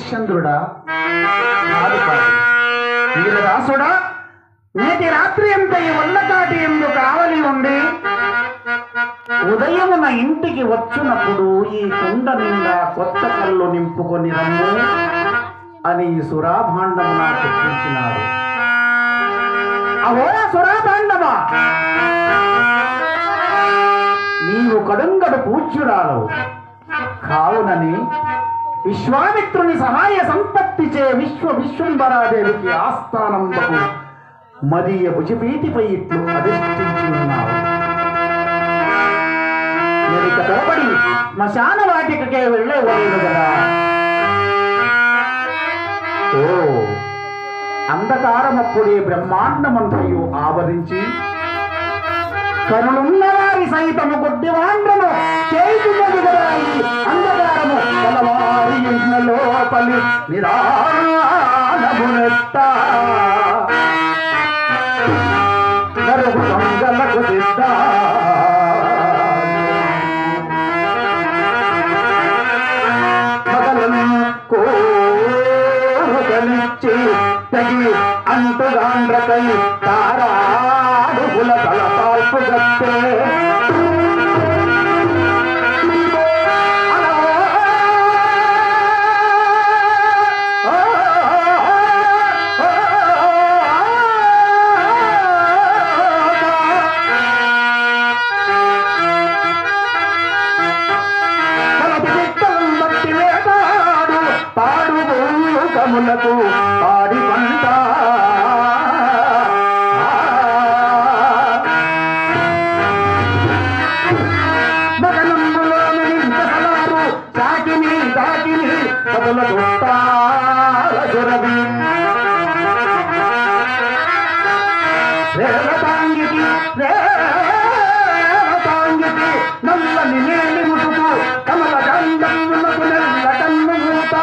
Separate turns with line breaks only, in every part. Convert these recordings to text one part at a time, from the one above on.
హరిశ్చంద్రుడా? కాదు కాదు, వీరదాసుడా, నేటి రాత్రి అంతా ఈ వల్లకాటి ఎందు కావలి ఉండి ఉదయమున ఇంటికి వచ్చినప్పుడు ఈ కుండ నిండా కొత్త కళ్ళు నింపుకొని రమ్ము అని ఈ సురాభాండము నాకు చెప్పించినాడు. అవో సురాభాండమా, నీవు కడుంగడు పూజ్యురాలవు కావునని విశ్వామిత్రుని సహాయ సంపత్తిచే విశ్వంబరాదేవికి ఆస్థానంబకు మదీయ భుజపీటిపై ఇట్లు అధిష్ఠించి ఉన్నావు. నేనిక తరబడి శ్మశాన వాటికకే వెళ్ళేవాడు కదా. ఓ అంధకారమప్పుడే బ్రహ్మాండమంతయు ఆవరించి కరుణున్న వారి సైతము గుడ్డివాండ్రము చేయుచున్నదిగరాయి అంధకారము కలవారి ఇంట్ల లోపలి నిరానమునెత్త నరుగు దొంగలకు సిద్ధ మగలను కోరుగలిచ్చి తగి అంటుగాండ్రకై తారాడుగుల తలపాల్పు గత్తే పాడి పంట మగనమ్ములోని ఇంతలారు చాకిని దాకిని కదుల చుట్టాల సురభి రేలతాంగికి నల్లని నేలి ముసుకు కమల గంధమునకు నెల్ల కన్ను మూత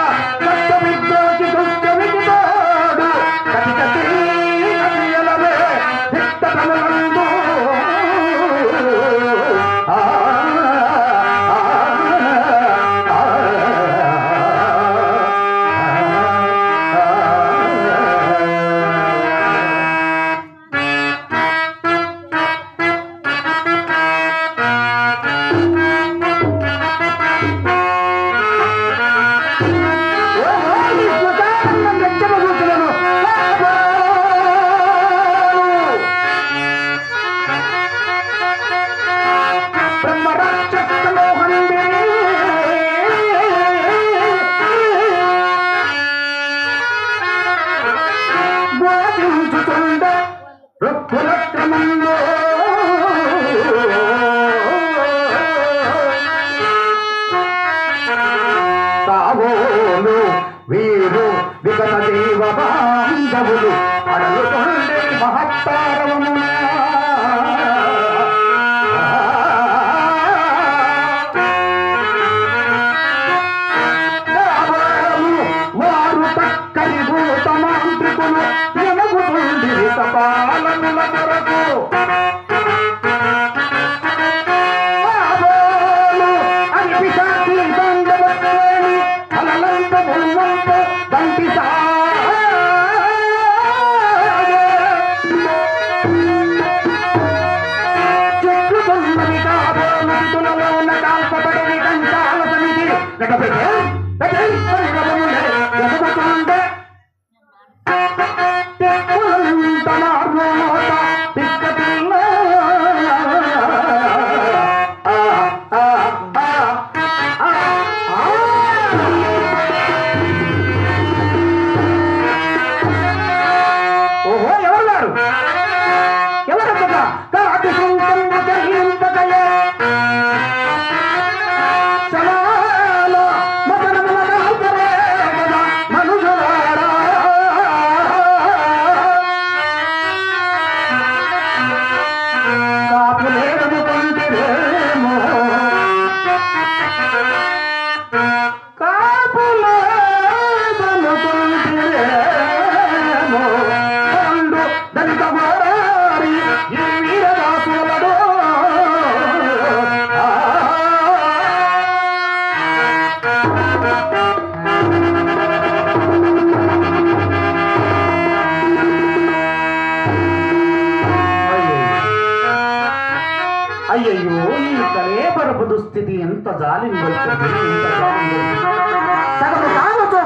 తావోలు వీరు విగత జీవ బాంధవులు అడలుతుండే మహత్తారవమున వారు తక్కరి భూత మాంత్రికులు ఎనగుతుండి పాలనుల కొరకు అయ్యయ్యో ఈ కలేబరపు దుస్థితి ఎంత జాలింగొల్పుతుంది, ఎంత జాలింగొల్పుతుంది.
సగము తానుతో